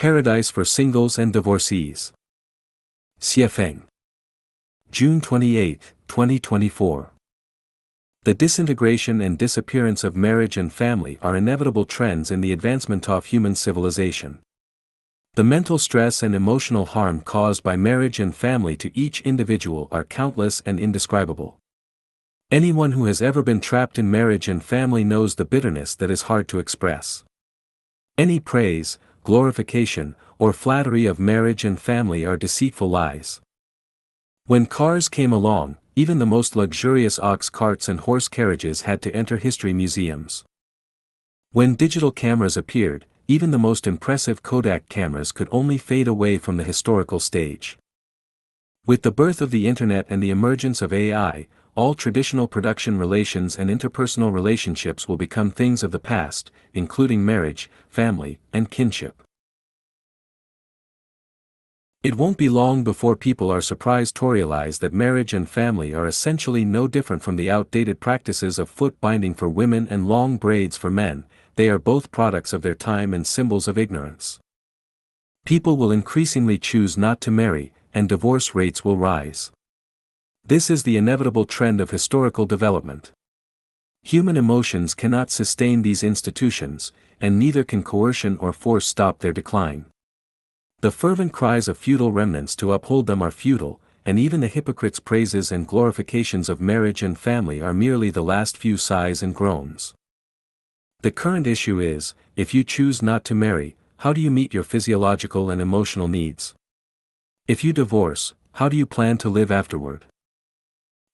Paradise for Singles and Divorcees. Lifechanyuan. June 28, 2024. The disintegration and disappearance of marriage and family are inevitable trends in the advancement of human civilization. The mental stress and emotional harm caused by marriage and family to each individual are countless and indescribable. Anyone who has ever been trapped in marriage and family knows the bitterness that is hard to express. Any praise, glorification, or flattery of marriage and family are deceitful lies. When cars came along, even the most luxurious ox carts and horse carriages had to enter history museums. When digital cameras appeared, even the most impressive Kodak cameras could only fade away from the historical stage. With the birth of the internet and the emergence of AI, all traditional production relations and interpersonal relationships will become things of the past, including marriage, family, and kinship. It won't be long before people are surprised to realize that marriage and family are essentially no different from the outdated practices of foot binding for women and long braids for men. They are both products of their time and symbols of ignorance. People will increasingly choose not to marry, and divorce rates will rise. This is the inevitable trend of historical development. Human emotions cannot sustain these institutions, and neither can coercion or force stop their decline. The fervent cries of feudal remnants to uphold them are futile, and even the hypocrites' praises and glorifications of marriage and family are merely the last few sighs and groans. The current issue is, if you choose not to marry, how do you meet your physiological and emotional needs? If you divorce, how do you plan to live afterward?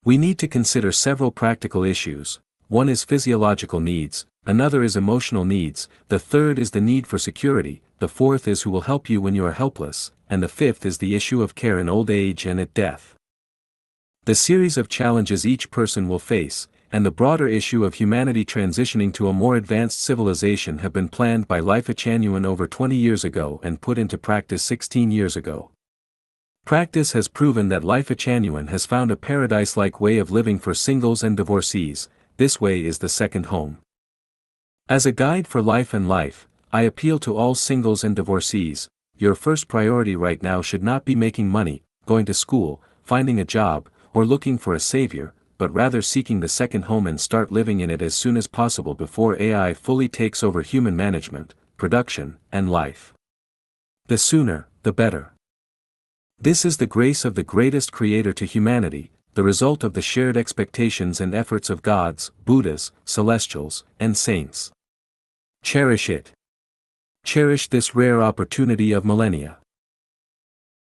We need to consider several practical issues. One is physiological needs, another is emotional needs, the third is the need for security, the fourth is who will help you when you are helpless, and the fifth is the issue of care in old age and at death. The series of challenges each person will face, and the broader issue of humanity transitioning to a more advanced civilization have been planned by Lifechanyuan over 20 years ago and put into practice 16 years ago. Practice has proven that Lifechanyuan has found a paradise-like way of living for singles and divorcees. This way is the second home. As a guide for life and life, I appeal to all singles and divorcees. Your first priority right now should not be making money, going to school, finding a job, or looking for a savior, but rather seeking the second home and start living in it as soon as possible before AI fully takes over human management, production, and life. The sooner, the better. This is the grace of the greatest creator to humanity, the result of the shared expectations and efforts of gods, Buddhas, celestials, and saints. Cherish it. Cherish this rare opportunity of millennia.